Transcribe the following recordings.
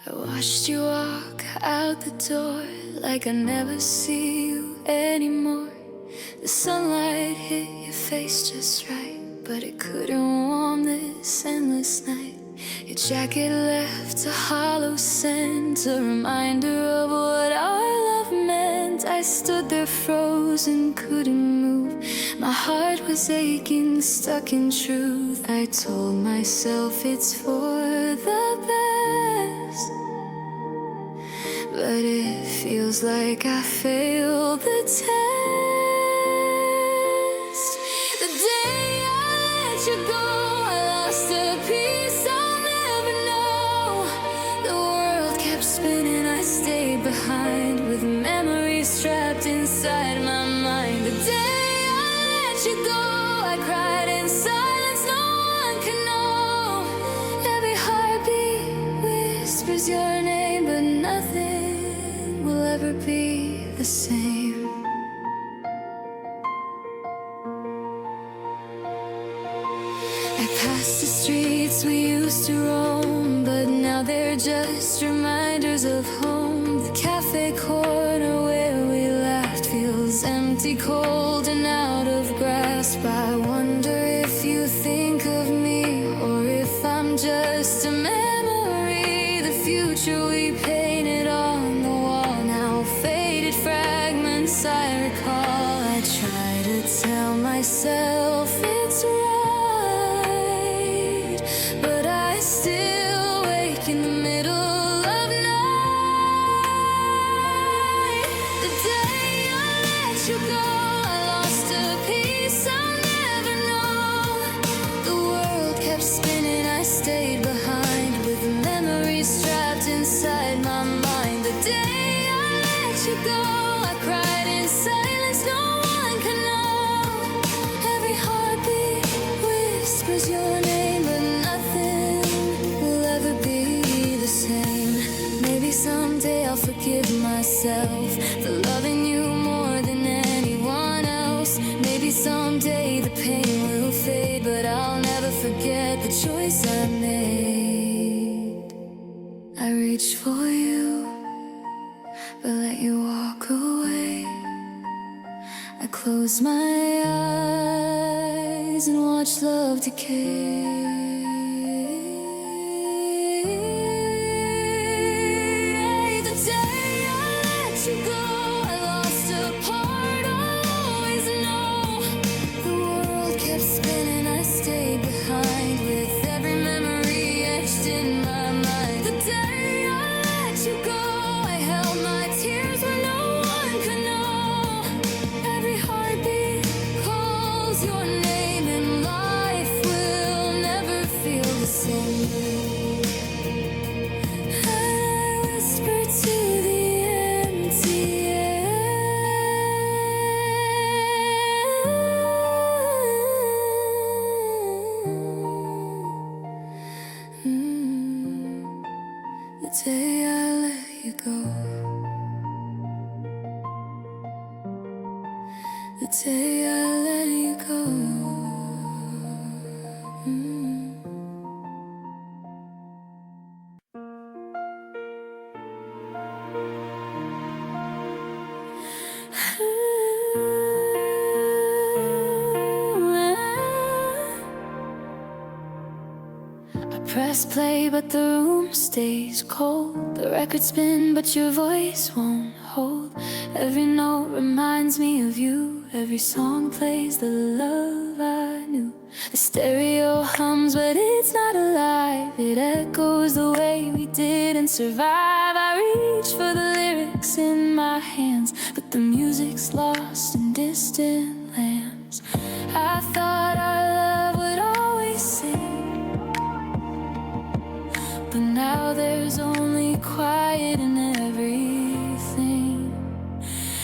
I watched you walk out the door like I never see you anymore. The sunlight hit your face just right, but it couldn't warm this endless night. Your jacket left a hollow scent, a reminder of what our love meant. I stood there frozen, couldn't move. My heart was aching, stuck in truth. I told myself it's for the best, but it feels like I failed the test. The day I let you go, I lost a piece I'll never know. The world kept spinning, I stayed behind with memories trapped inside my mind. The day I let you go, I cried in silence, no one can know. Every heartbeat whispers your name, but nothing will ever be the same. I passed the streets we used to roam, but now they're just reminders of home. The cafe corner where we laughed feels empty, cold and out of grasp. I wonder if you think of me, or if I'm just a memory. The future we painted on the wall, now faded fragments I recall. I try to tell myself it's right, but I still wake in the middle of night. The day I let you go, I lost a piece I'll never know. The world kept spinning, I stayed behind with memories trapped inside my mind. The day I let you go, I cried in silence, no one can know. Every heartbeat whispers your name, but nothing will ever be the same. Maybe someday I'll forgive myself for loving you more than anyone else. Maybe someday the pain will fade, but I'll never forget the choice I made. I reached for you, but let you walk away. I closed my eyes and watched love decay. The day I let you go, I lost a part I'll always know. The world kept spinning, I stayed behind with every memory etched in my mind. The day I let you go, I held my tears where no one could know. Every heartbeat calls your name, and life will never feel the same. And I whisper to the empty The day I let you go, the day I let you go. I press play, but the room stays cold. The records spin, but your voice won't hold. Every note reminds me of you. Every song plays the love I knew. The stereo hums, but it's not alive. It echoes the way we didn't survive. I reach for the lyrics in my hands, but the music's lost in distant lands. I thought our love would always sing, but now there's only quiet in everything.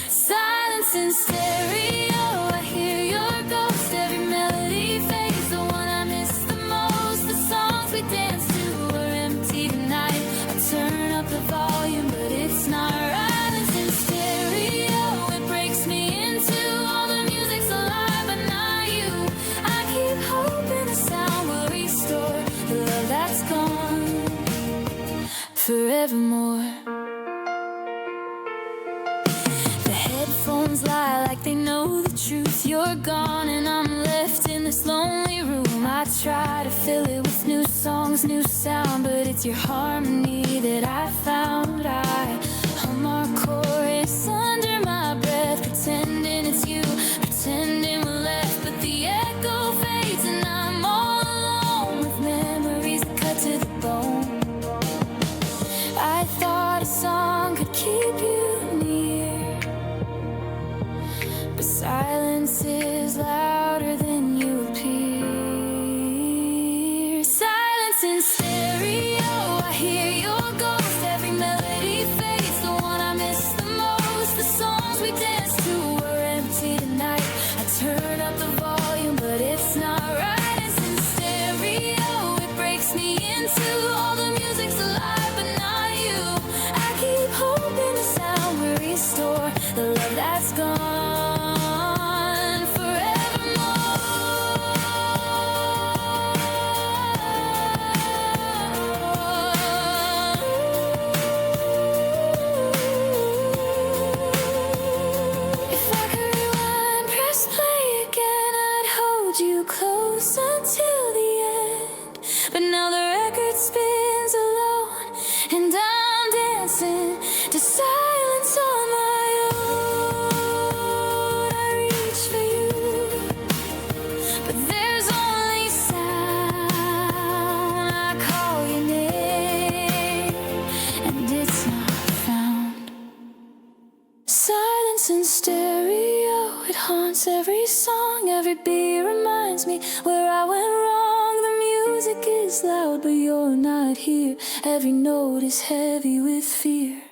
Silence in stereo, I hear your ghost. Every melody fades, the one I miss the most. The songs we danced to are empty tonight. I turn up the volume, but it's not right. Silence in stereo, it breaks me into all the music's alive, but not you. phones lie like they know the truth. You're gone and I'm left in this lonely room. I try to fill it with new songs, new sound, but it's your harmony that I found. I hum our chorus under my breath, pretending it's you, pretending we're left, but the echo fades and I'm all alone with memories that cut to the bone. I thought a song could keep you near, but silence is louder than you appear. Silence in stereo, I hear your ghost. Every melody fades, the one I miss the most. The songs we danced to were empty tonight. I turn up the volume, but it's not right. It's in stereo, it breaks me into all the music's alive, but not you. I keep hoping the sound will restore the love that's gone forevermore. If I could rewind, press play again, I'd hold you close until the end. But now the record spins alone, and I'm dancing to silence on my own. I reach for you, but there's only sound. I call your name, and it's not found. Silence in stereo, it haunts every song. Every beat reminds me where I went wrong. The music is loud, but you're not here. Every note is heavy with fear.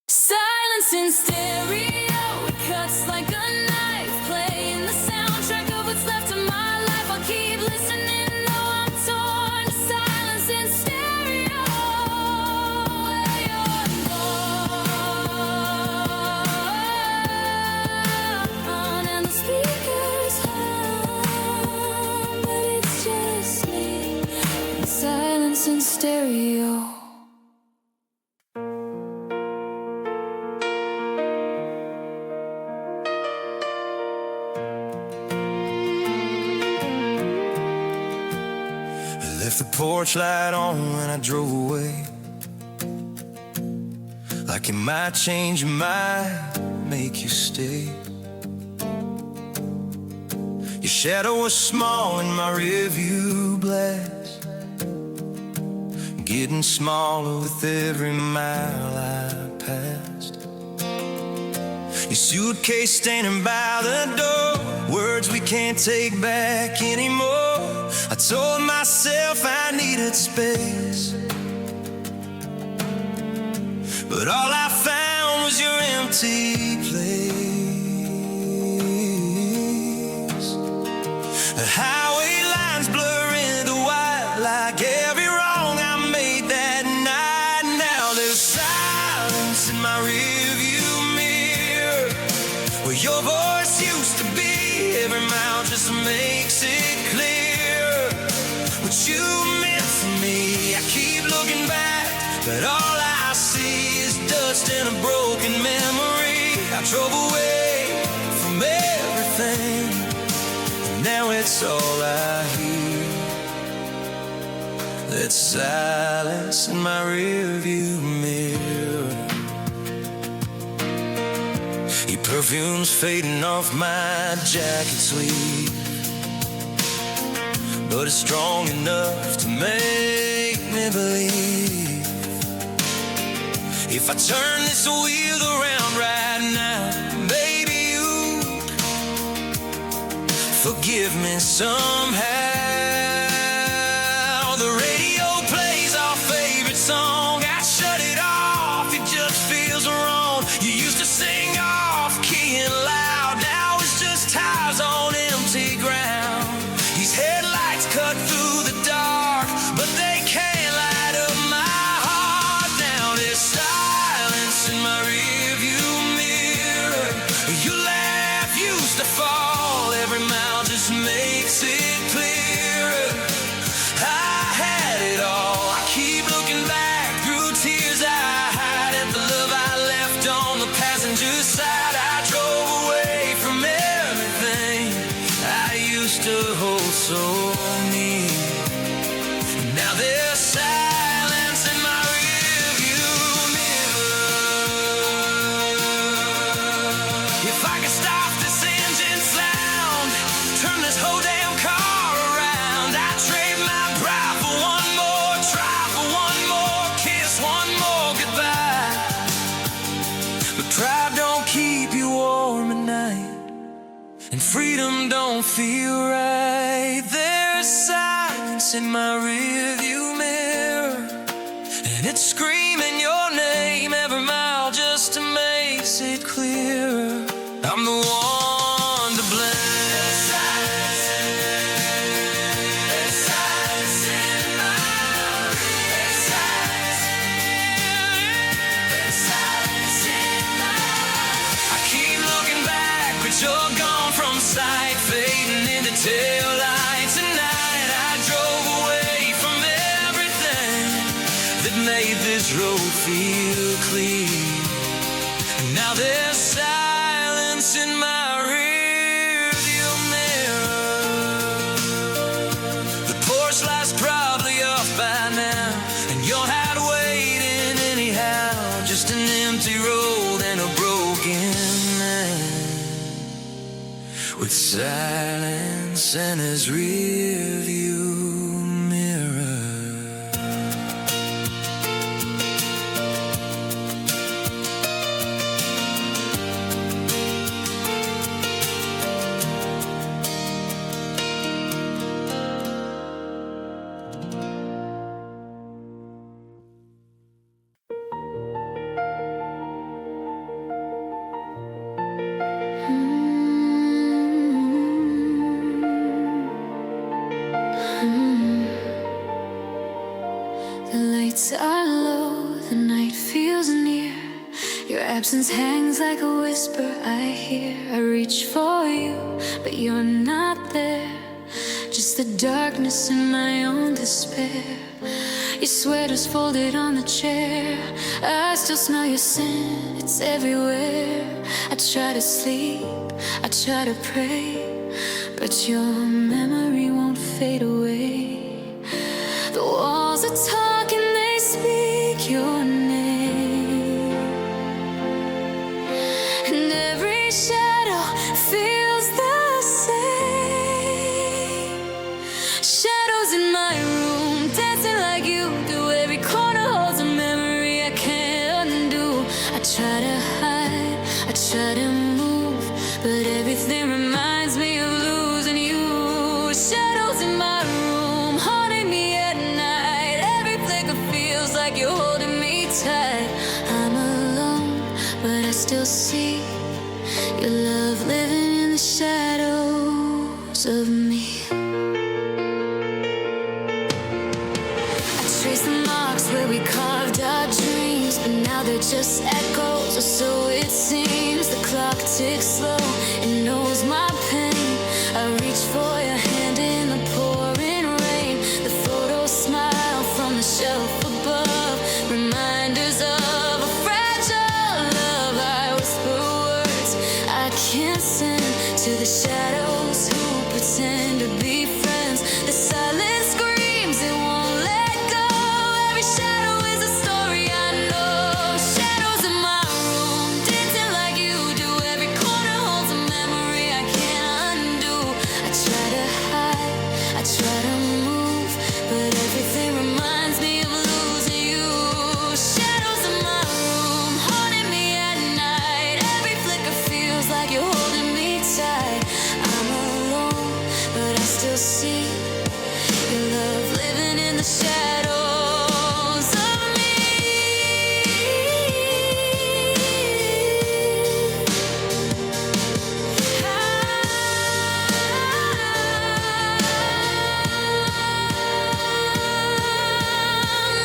Silence in stereo, it cuts like a knife, playing the soundtrack of what's left of my life. I'll keep listening, though I'm torn. Silence in stereo, where you're gone, and the speakers hum, but it's just me. Silence in stereo. Left the porch light on when I drove away, like it might change your mind, make you stay. Your shadow was small in my rearview glass, getting smaller with every mile I passed. Your suitcase standing by the door, words we can't take back anymore. I told myself I needed space, but all I found was your empty place. The highway lines blur into white, like every wrong I made that night. Now there's silence in my rearview mirror, where your voice used to be. Every mile just makes it clear what you meant for me. I keep looking back, but all I see is dust and a broken memory. I drove away from everything, and now it's all I hear. That silence in my rearview mirror. Your perfume's fading off my jacket sleeve, but it's strong enough to make me believe. If I turn this wheel around right now, maybe you forgive me somehow. The radio plays our favorite song. I shut it off, it just feels wrong. You used to sing off key and loud, now it's just tires on empty ground. These headlights cut through the dark, but they can't light up my heart. Now there's silence in my rearview mirror. Your laugh used to fall, every mile just makes it clear. I had it all, I keep looking back through tears I hide at the love I left on the path. can stop this engine sound, turn this whole damn car around. I trade my pride for one more try, for one more kiss, one more goodbye. But pride don't keep you warm at night, and freedom don't feel right. There's silence in my rearview mirror, and it's screaming your name every mile just to make it clearer. I'm the one to blame. There's silence in my There's silence in my I keep looking back, but you're gone from sight, fading into tail lights. Tonight I drove away from everything that made this road feel clean. And now there's silence in my rearview mirror. The porch light's probably off by now, and your hat waiting anyhow. Just an empty road and a broken man, with silence in his rearview mirror. The lights are low, the night feels near. Your absence hangs like a whisper I hear. I reach for you, but you're not there. Just the darkness and my own despair. Your sweater's folded on the chair. I still smell your scent, it's everywhere. I try to sleep, I try to pray, but your memory won't fade away. The walls are talking, they speak your name, and every shadow feels the same. Shadows in my room, dancing like you do. Every corner holds a memory I can't undo. I try to hide, I try to move, but everything reminds me of losing you. Shadows in my room, haunting me at night. Every flicker feels like you're holding me tight. I'm alone, but I still see your love living in the shadows of me. I trace the marks where we carved our dreams, but now they're just echoes, or so it seems. The clock ticks slow, it knows my pain. I reach for your hand in the pouring rain. The photos smile from the shelf above, reminders of a fragile love. I whisper words I can't send to the shadows who pretend to be friends. The silence screams, it won't let go. Every shadow is a story I know. Shadows in my room, dancing like you do. Every corner holds a memory I can't undo. I try to hide, I try to move, but everything reminds me of losing you. Shadows in my room, haunting me at night. Every flicker feels like you're holding me tight. I'm alone, but I still see your love living in the shadows of me.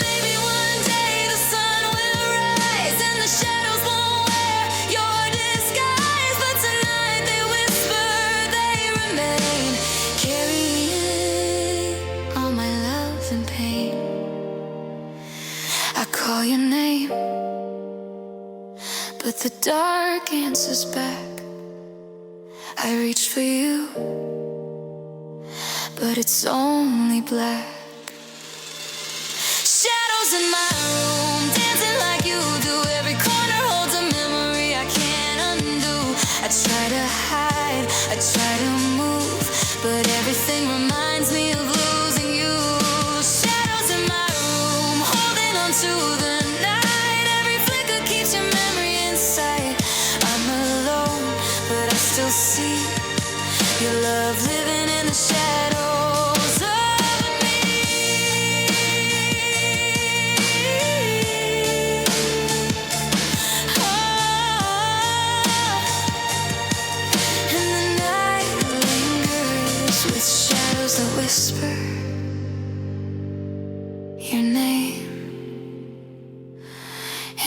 Maybe one day the sun will rise and the shadows won't wear your disguise, but tonight they whisper, they remain, carrying all my love and pain. I call your name, but the dark answers back. I reach for you, but it's only black. Shadows in my room, dancing like you do. Every corner holds a memory I can't undo. I try to but everything reminds me of losing you. Shadows in my room, holding on to the night. Every flicker keeps your memory in sight. I'm alone, but I still see your love living in the shadows of me. And the night lingers with shadows that whisper your name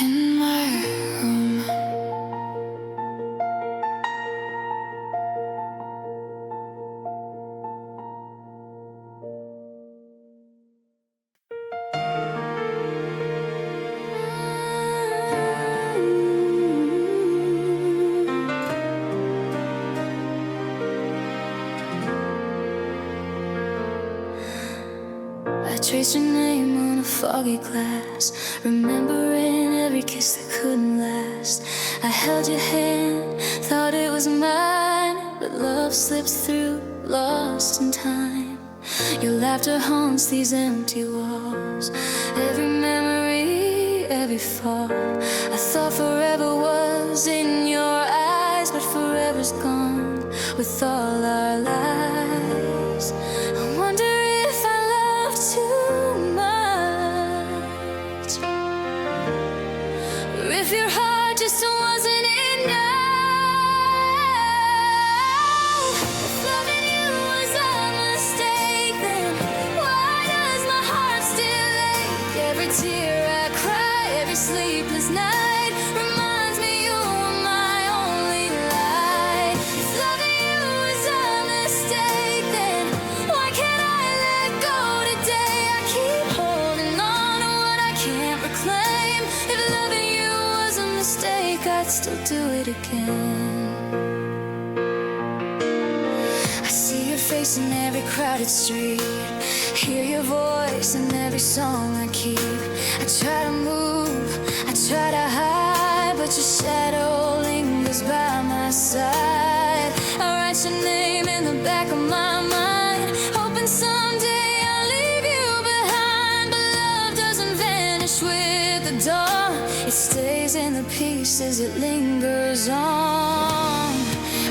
in my room. I traced your name on a foggy glass, remembering every kiss that couldn't last. I held your hand, thought it was mine, but love slips through, lost in time. Your laughter haunts these empty walls, every memory, every fall. I thought forever was in your eyes, but forever's gone with all our lives. I wonder if I love too much, or if your heart just wasn't enough. If loving you was a mistake, then why does my heart still ache? Every tear I cry, every sleepless night reminds me you were my only light. If loving you was a mistake, then why can't I let go today? I keep holding on to what I can't reclaim. If loving you was a mistake, I'd still do it again. I see your face in every crowded street, hear your voice in every song I keep. I try to move, I try to hide, but your shadow lingers by my side. I write your name in the back of my mind, hoping someday I'll leave you behind. But love doesn't vanish with the dawn, it stays in the pieces, it lingers on.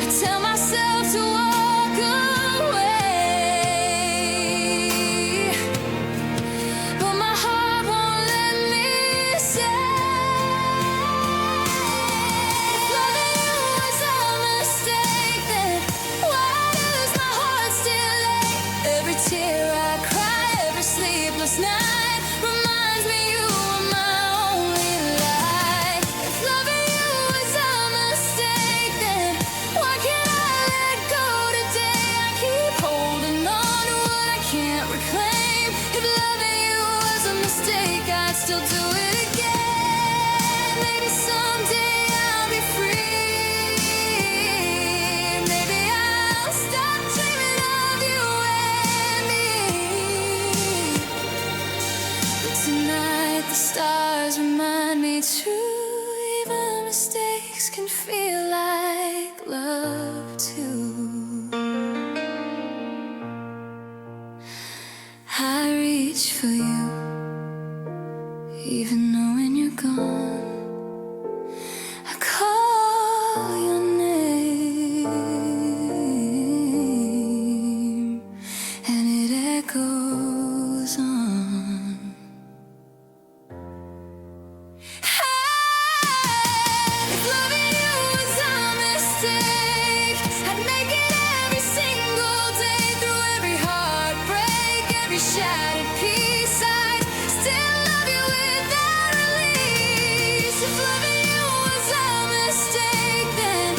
I tell myself to walk away, but my heart won't let me say. If loving you was a mistake, then why does my heart still ache? Every tear I cry, every sleepless night reminds me you were my only light. If loving you was a mistake, then why can't I let go today? I keep holding on to what I can't reclaim. If loving you was a mistake, I'd still do it again. Maybe someday I'll be free. Maybe I'll stop dreaming of you and me. But tonight the stars remind me true, even mistakes can feel like love too. I reach for you, even knowing you're gone. I call your name, and it echoes on. If loving you was a mistake, I'd make it every single day. Through every heartbreak, every shattered piece, I'd still love you without release. If loving you was a mistake, then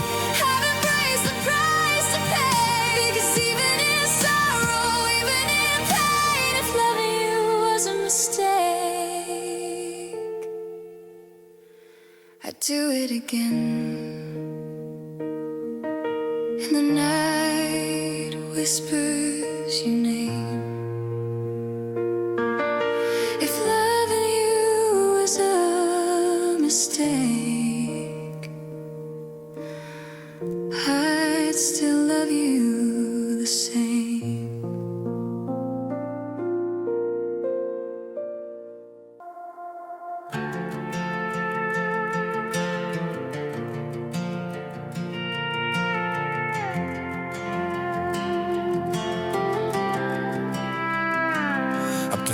I've embraced the price to pay. Because even in sorrow, even in pain, if loving you was a mistake, I'd do it again. And the night whispers your name. If loving you was a mistake, I'd still love you the same.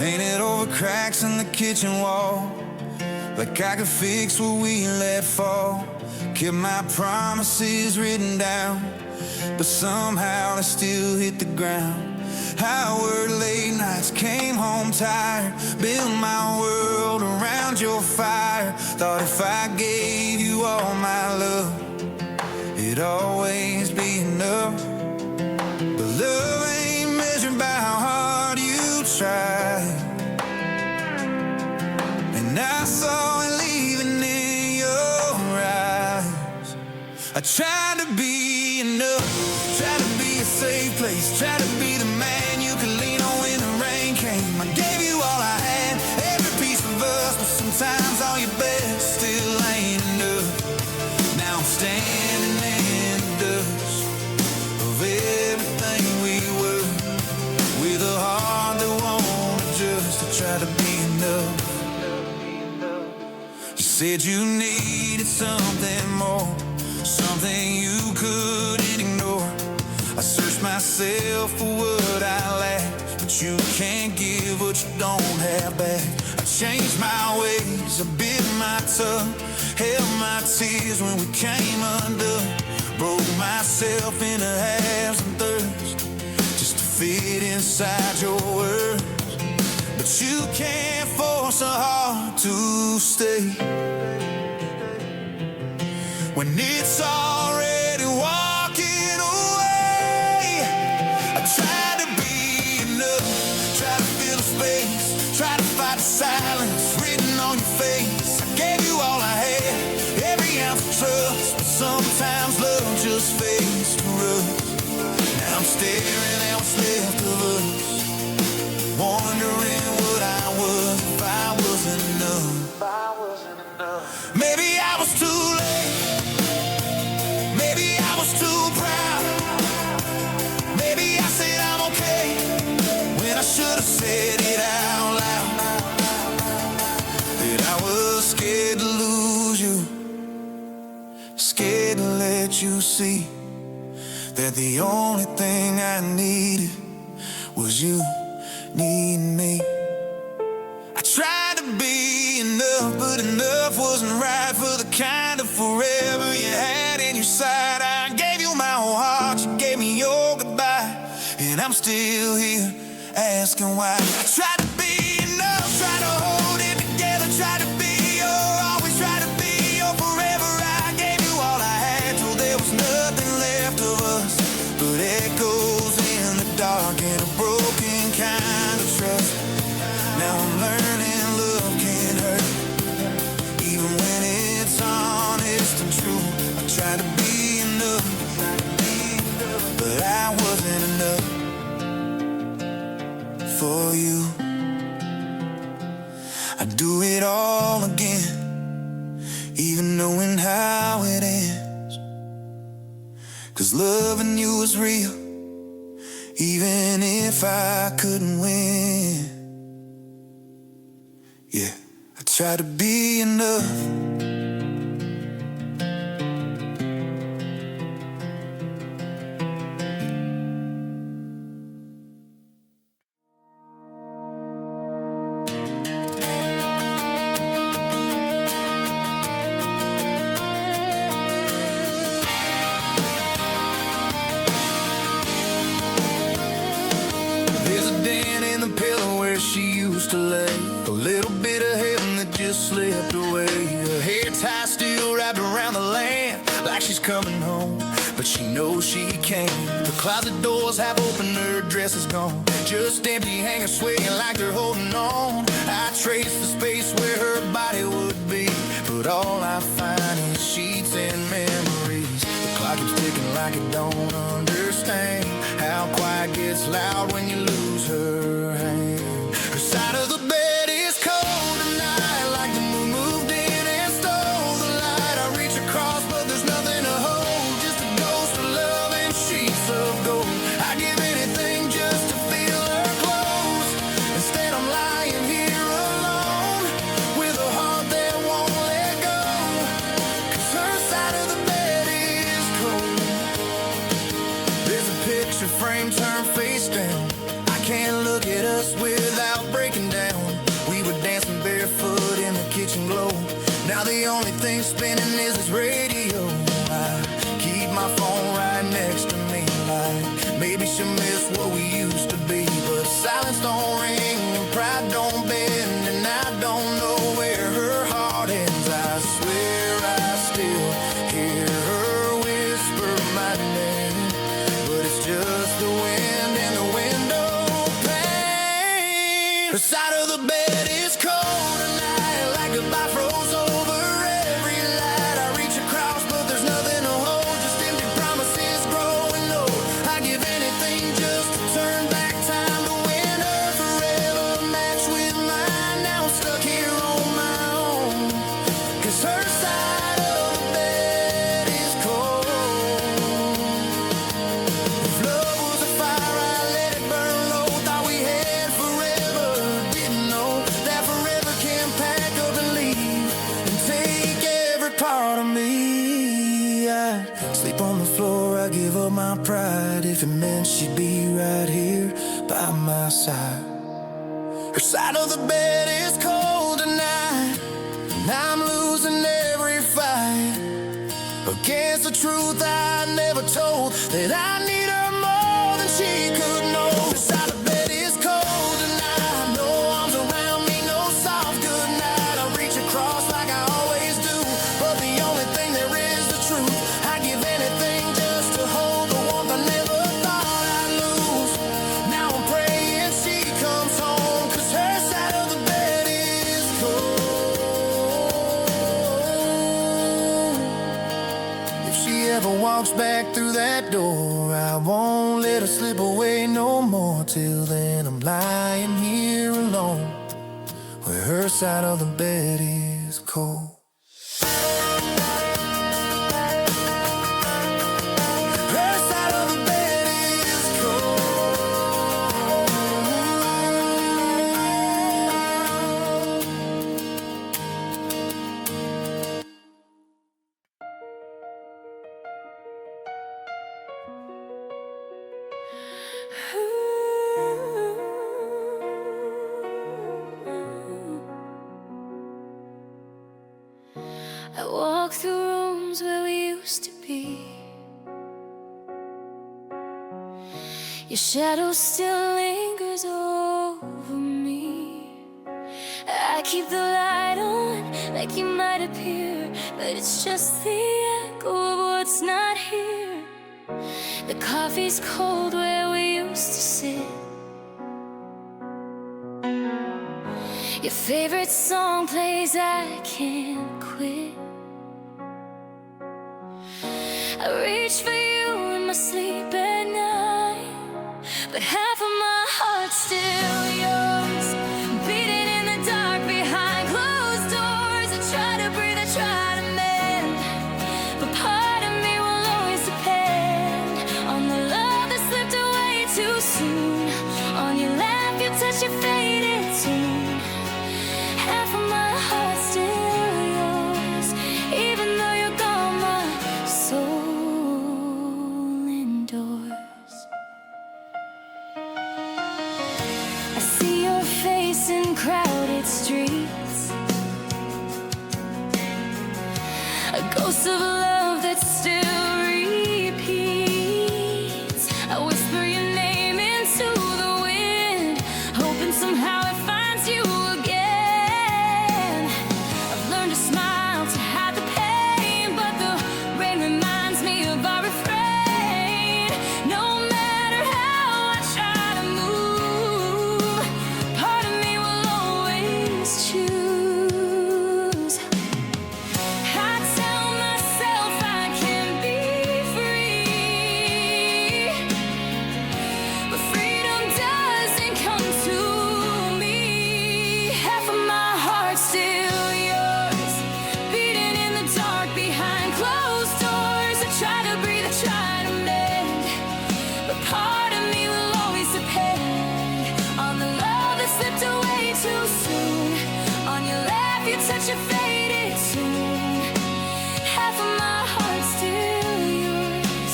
Painted over cracks in the kitchen wall, like I could fix what we let fall. Kept my promises written down, but somehow they still hit the ground. I worked late nights, came home tired, built my world around your fire. Thought if I gave you all my love, it'd always be enough. But love ain't measured by how hard you try, and I saw it leaving in your eyes. I tried to be enough, tried to be a safe place, tried to be the man you could lean on when the rain came. I gave you all I had, every piece of us, but sometimes all your best still ain't enough. Now I'm standing in the dust of everything we were, with a heart that won't adjust. I try to be enough. You said you needed something more, something you couldn't ignore. I searched myself for what I lack, but you can't give what you don't have back. I changed my ways, I bit my tongue, held my tears when we came undone. Broke myself into halves and thirds, just to fit inside your words. But you can't force a heart to stay when it's already walking away. I tried to be enough, try to fill the space, try to fight the silence written on your face. I gave you all I had, every ounce of trust, but sometimes love just fades for us. Now I'm staring at what's left of us, wondering what I was if I wasn't enough. Maybe I was too late, maybe I was too proud, maybe I said I'm okay when I should have said it out loud. That I was scared to lose you, scared to let you see that the only thing I needed was you needing me. I tried to be enough, but enough wasn't right for the kind of forever you had in your sight. I gave you my whole heart, you gave me your goodbye, and I'm still here asking why. I tried to be enough, tried to hold it together, tried to be your, always tried to be your forever. I gave you all I had till there was nothing left of us but echoes in the dark and a broken kind of trust. Now I'm learning love can hurt, even when it's honest and true. I tried to be enough, but I wasn't enough for you. I'd do it all again, even knowing how it ends. 'Cause loving you was real, even if I couldn't win. Yeah, I try to be enough. There's a dent in the pillow where she used to lay, a little bit of heaven that just slipped away. Her hair tie still wrapped around the land, like she's coming home, but she knows she can't. The closet doors have opened, her dress is gone, just empty hangers swaying like they're holding on. I trace the space where her body would be, but all I find is sheets and memories. The clock keeps ticking like it don't understand how quiet gets loud when you lose her hand. Her side of the bed is cold tonight, like the moon moved in and stole the light. I reach across, but there's nothing to hold, just a ghost of love and sheets of gold. I'd give anything just to feel her close. Instead I'm lying here alone, with a heart that won't let go. 'Cause her side of the bed is cold. There's a picture frame turned face down, I can't look at us without breaking down. Sleep on the floor, I give up my pride. If it meant she'd be right here by my side. Her side of the bed is cold tonight, and I'm losing every fight against the truth I never told, that I need her more than she could know. Her side of the bed is cold tonight, no arms around me, no soft goodnight. I reach across like I always do, but the only thing there is the truth. I give anything just to hold the warmth I never thought I'd lose. Now I'm praying she comes home, 'cause her side of the bed is cold. If she ever walks back through that door, I won't let her slip away no more. Till then I'm lying here alone, where her side of the bed is cold. Her side of the bed is cold. I walk through rooms where we used to be. Your shadow still lingers over me. I keep the light on like you might appear, but it's just the echo of what's not here. The coffee's cold where we used to sit. Your favorite song plays, I can't quit. I reach for you in my sleep at night, but half of my heart's still yours, beating in the dark behind closed doors. I try to breathe, I try to mend, but part of me will always depend on the love that slipped away too soon. On your laugh, your touch, your faded tune. Half of my heart's still yours, even though you're gone, my soul endures. I see your face in crowded streets, a ghost of love that still repeats. I whisper your name into the wind, hoping somehow it finds you again. I've learned to smile to hide the pain, but the rain reminds me of our refrain. No matter how I try to move, part of me will always choose. I tell myself I can be free, but freedom doesn't come to me. Half of my heart's still yours, beating in the dark behind closed doors. I try to breathe, I try to mend, but part of me will always depend on the love that slipped away too soon. On your laugh, your touch, your faded tune. Half of my heart's still yours,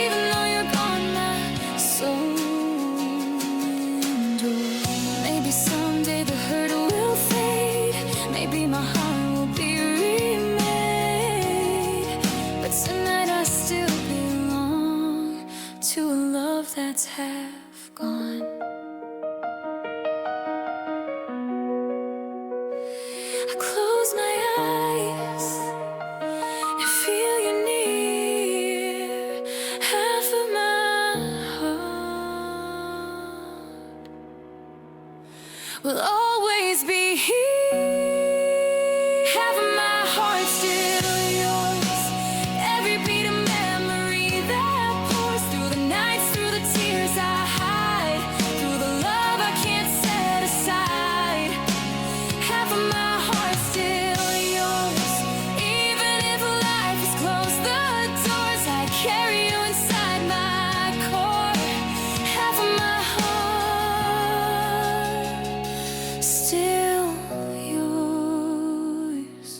even though you're gone, my soul endures. Maybe someday the hurt will fade, maybe my heart will be remade, but tonight I still belong to a love that's half gone. I close my eyes and feel you near. Half of my heart will always be here. Half of my heart's still yours, every beat a memory that pours through the nights, through the tears I hide, through the love I can't set aside. Half of my heart's still yours, even if life has closed the doors. I carry you inside my core. Half of my heart still yours.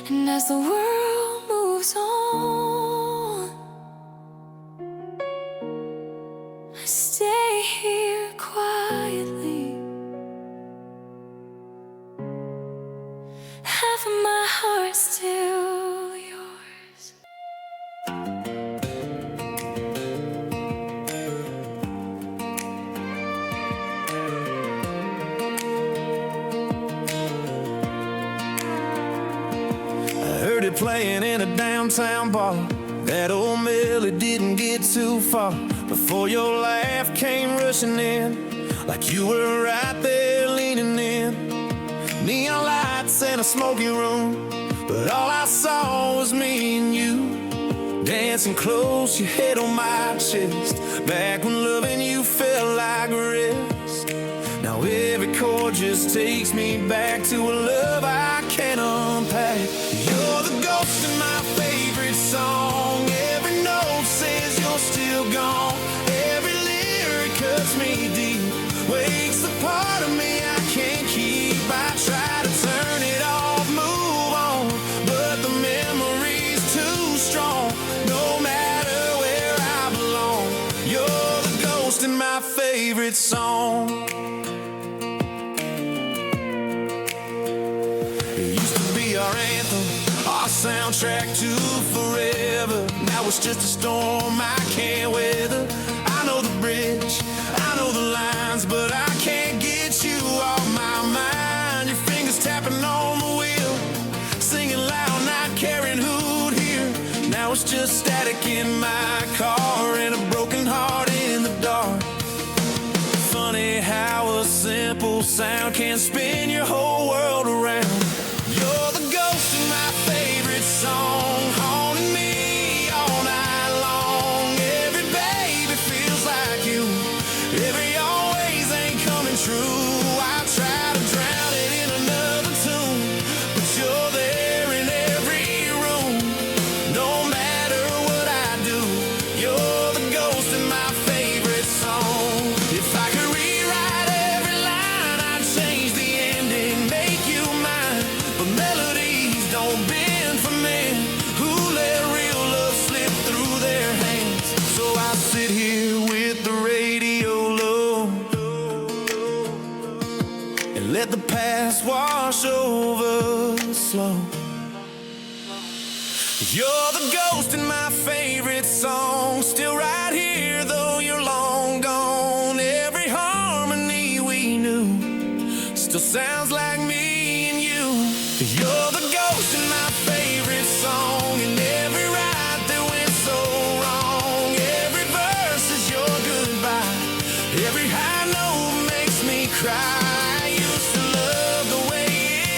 And as the world moves goes on. I stay here quietly. Half of my heart's still yours. Heard it playing in a downtown bar. That old melody didn't get too far before your laugh came rushing in, like you were right there leaning in. Neon lights in a smoky room, but all I saw was me and you dancing close, your head on my chest. Back when loving you felt like rest. Now every chord just takes me back to a love I can't unpack. You're the ghost in my favorite song. Every note says you're still gone. Every lyric cuts me deep, wakes a part of me I can't keep. I try to turn it off, move on, but the memory's too strong. No matter where I belong, you're the ghost in my favorite song. Our anthem, our soundtrack to forever. Now it's just a storm I can't weather. I know the bridge, I know the lines, but I can't get you off my mind. Your fingers tapping on the wheel, singing loud, not caring who'd hear. Now it's just static in my car and a broken heart in the dark. Funny how a simple sound can spin your whole world around. You're the ghost in my favorite song, haunting me all night long. Every baby feels like you, every always ain't coming true. I try to drown it in another tune, but you're there in every room. No matter what I do, you're the ghost in my favorite song. If I could rewrite every line, I'd change the ending, make you mine. But melodies don't bend for men who let real love slip through their hands. So I sit here with the radio low and let the past wash over slow. You're the ghost in my favorite song, still right here though you're long gone. Every harmony we knew still sounds like me and you. You're the ghost in my favorite song, and every ride that went so wrong. Every verse is your goodbye, every high note makes me cry. I used to love the way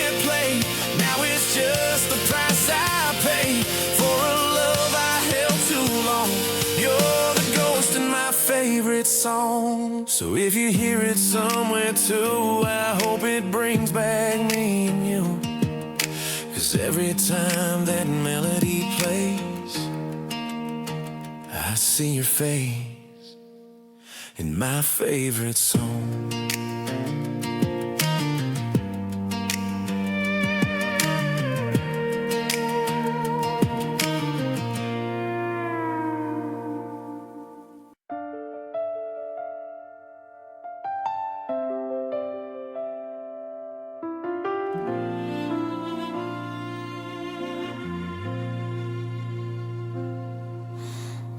it played, now it's just the price I pay for a love I held too long. You're the ghost in my favorite song. So if you hear it somewhere too, I hope it brings back me and you. 'Cause every time that melody plays, I see your face in my favorite song.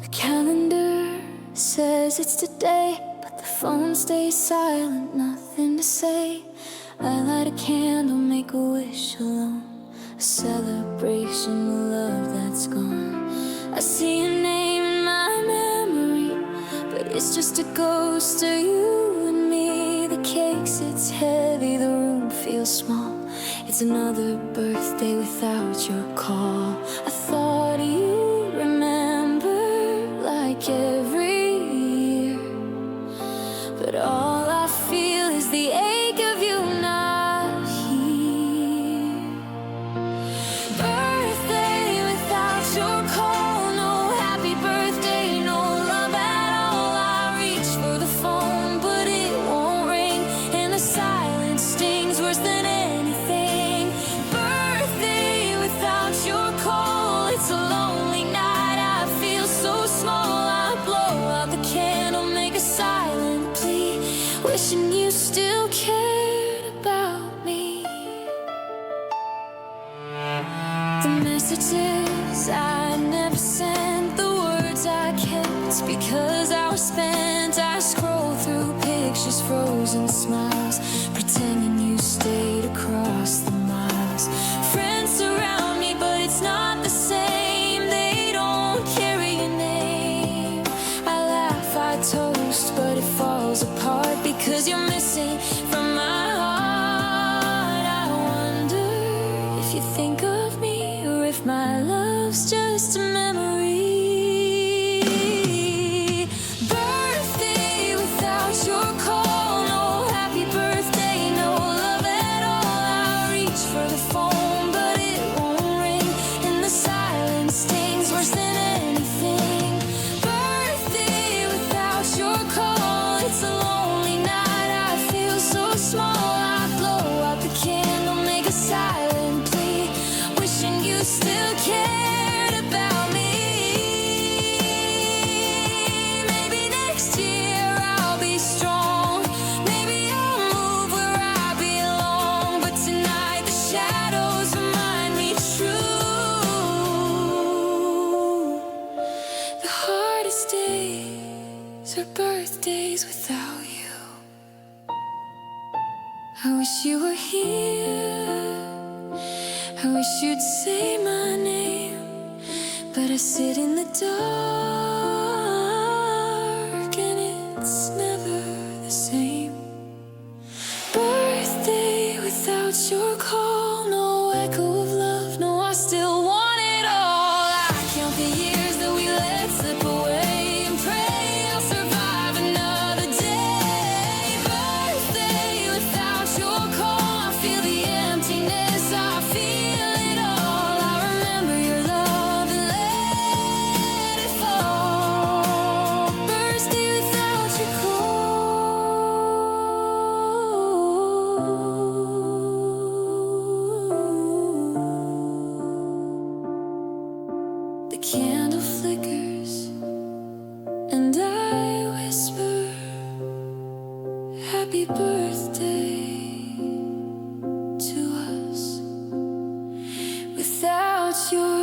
The calendar says it's today, but the phone stays silent, nothing to say. I light a candle, make a wish alone, a celebration of love that's gone. I see your name in my memory, but it's just a ghost of you and me. The cake sits heavy, the room feels small. It's another birthday without your call. I thought you remember like every year, but all I feel is the ache of you not here. Birthday without your call, no happy birthday, no love at all. I reach for the phone, but it won't ring, and the silence stings worse than anything. Birthday without your The messages I never sent, the words I kept because I was spent. I scroll through pictures, frozen smiles, pretending you stayed across the miles. Friends surround me, but it's not the same. They don't carry your name. I laugh, I toast, but it falls apart because you're missing from my heart. I wonder if you think of me or if my love's just a memory. Birthday without your call, no happy birthday, no love at all. I reach for the phone, but it won't ring, and the silence stings worse than anything. Birthday without your call, it's a lonely night. I feel so small. I blow out the candle, make a silent plea, wishing you still cared about me. Maybe next year I'll be strong. Maybe I'll move where I belong. But tonight the shadows remind me true. The hardest days are birthdays without you. I wish you were here. I wish you'd say my name, but I sit in the dark and it's never the same. Birthday without your call, no echo of love, no, I still want it all. I count the years that we let slip away and pray I'll survive another day. Birthday without your call, I feel the emptiness, I feel it all. I remember your love and let it fall. Birthday without your call. The candle flickers and I whisper, happy birthday to us without your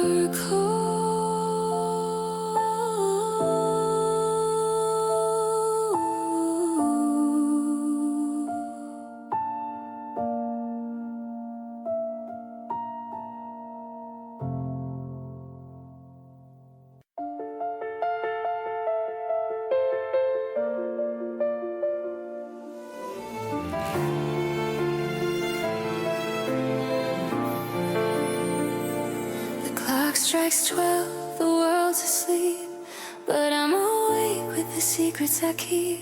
The clock strikes 12, the world's asleep, but I'm awake with the secrets I keep.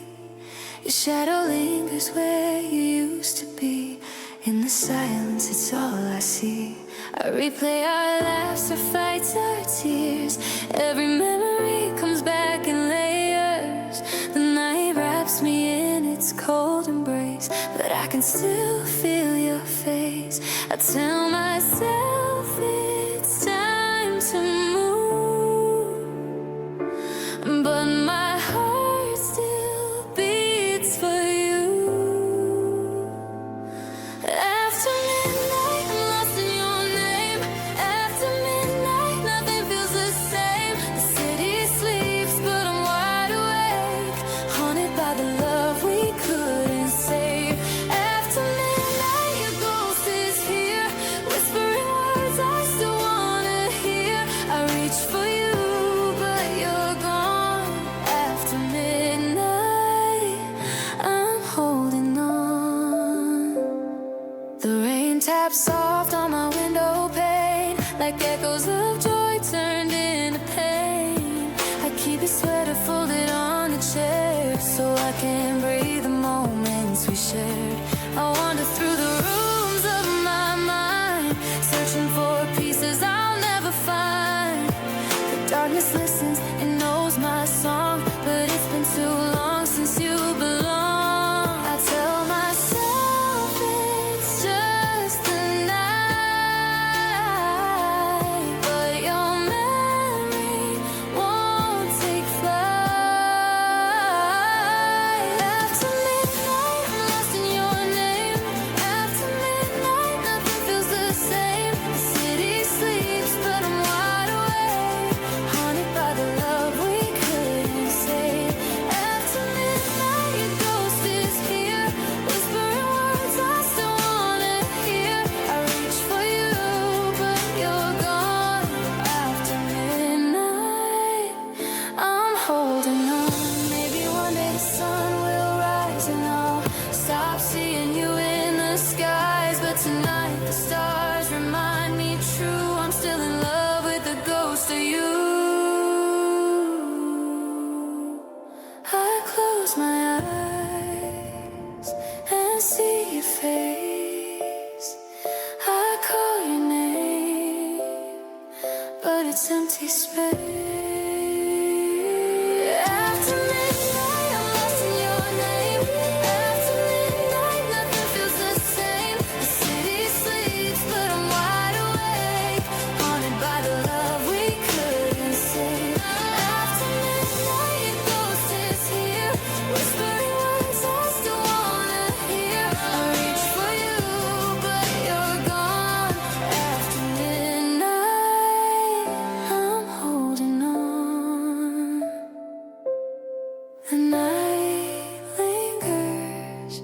Your shadow lingers where you used to be. In the silence, it's all I see. I replay our laughs, our fights, our tears. Every memory comes back in layers. The night wraps me in its cold embrace, but I can still feel your face. I tell myself it's time to move, but my heart still beats for you. After midnight, I'm lost in your name. After midnight, nothing feels the same. The city sleeps, but I'm wide awake, haunted by the love we couldn't save. After midnight, your ghost is here, whispering words I still wanna hear. I reach for you, but you're gone. After midnight, I'm holding on. The rain taps soft on my window pane, like echoes of joy turned into pain. I keep your sweater folded on the chair so I can breathe the moments we shared. I wander through the rooms of my mind, searching for pieces I'll never find. The darkness listens, it knows my song, but it's been too long since you belong. I tell myself it's just a night, but your memory won't take flight. After midnight, I'm lost in your name. but it's empty space. After midnight, I'm lost in your name. After midnight, nothing feels the same. The city sleeps, but I'm wide awake, haunted by the love we couldn't save. After midnight, your ghost is here, whispering words I still wanna hear. I reach for you, but you're gone. After midnight, I'm holding on. The night lingers,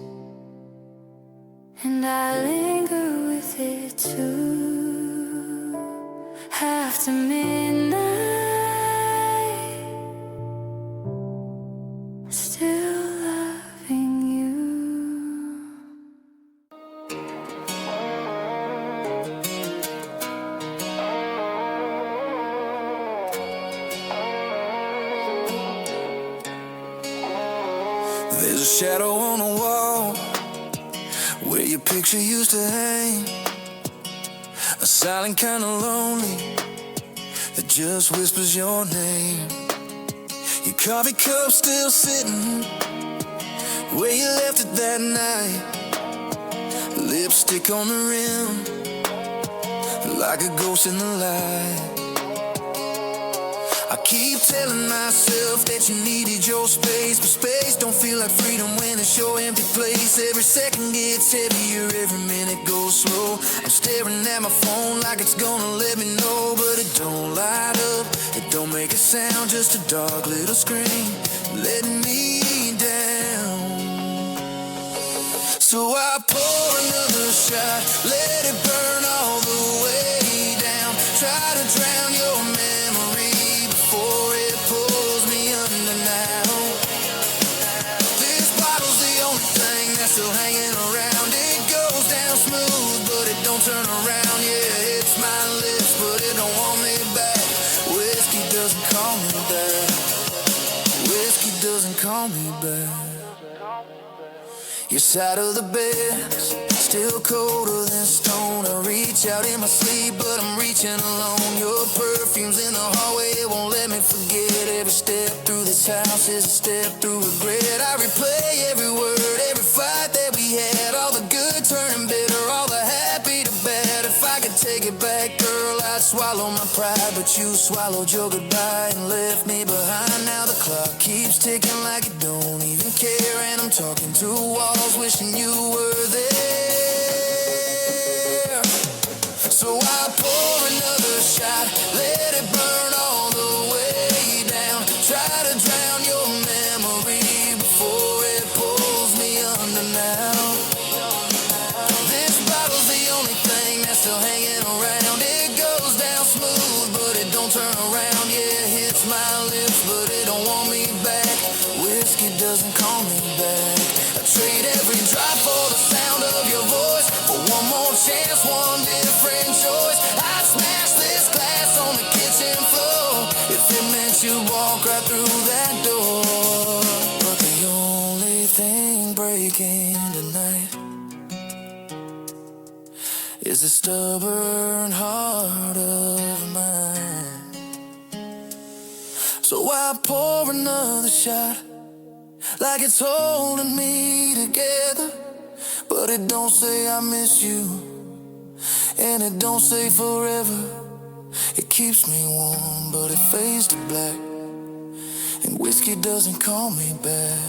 and I linger with it too. After midnight, still loving you. There's a shadow on the wall where your picture used to hang. A silent kind of lonely that just whispers your name. Your coffee cup still sitting where you left it that night. Lipstick on the rim, like a ghost in the light. I keep telling myself that you needed your space, but space don't feel like freedom when it's your empty place. Every second gets heavier, every minute goes slow. I'm staring at my phone like it's gonna let me know, but it don't light up, it don't make a sound, just a dark little screen letting me down. So I pour another shot, let it burn all the way down. Try to drown your memory before it pulls me under now. This bottle's the only thing that's still hanging around. It goes down smooth, but it don't turn around. Yeah, it's my lips, but it don't want me back. Whiskey doesn't call me back. Whiskey doesn't call me back. Your side of the bed, still colder than stone. I reach out in my sleep, but I'm reaching alone. Your perfume's in the hallway, it won't let me forget. Every step through this house is a step through regret. I replay every word, every fight that we had. All the good turning bitter, all the happy to bad. If I could take it back, girl, I'd swallow my pride. But you swallowed your goodbye and left me behind. Now the clock keeps ticking like it don't even care. And I'm talking to walls, wishing you were there. So I pour another shot, let it burn all the way down. Try to drown your memory before it pulls me under now. This bottle's the only thing that's still hanging around. It goes down smooth, but it don't turn around. Yeah, it hits my lips, but it don't want me back. Whiskey doesn't call me back. I trade every drop for the sound of your voice. For one more chance, one different choice. I'd smash this glass on the kitchen floor if it meant you walk right through that door. But the only thing breaking tonight is the stubborn heart of mine. So I pour another shot, like it's holding me together. But it don't say I miss you, and it don't say forever. It keeps me warm, but it fades to black, and whiskey doesn't call me back.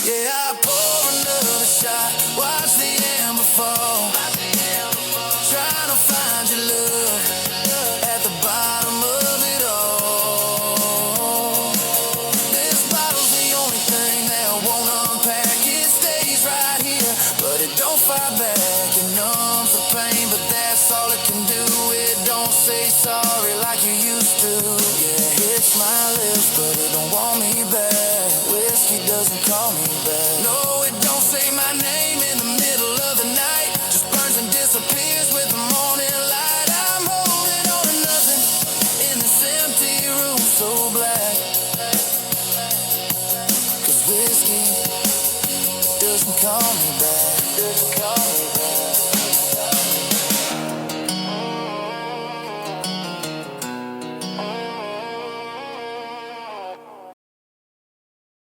Yeah, I pour another shot, watch the ember fall, trying to find your love at the bottom of it all. This bottle's the only thing that won't unpack. It stays right here, but it don't fight back. It numbs the pain, but that's all it can do. It don't say sorry like you used to. Yeah, it hits my lips, but it don't want me back.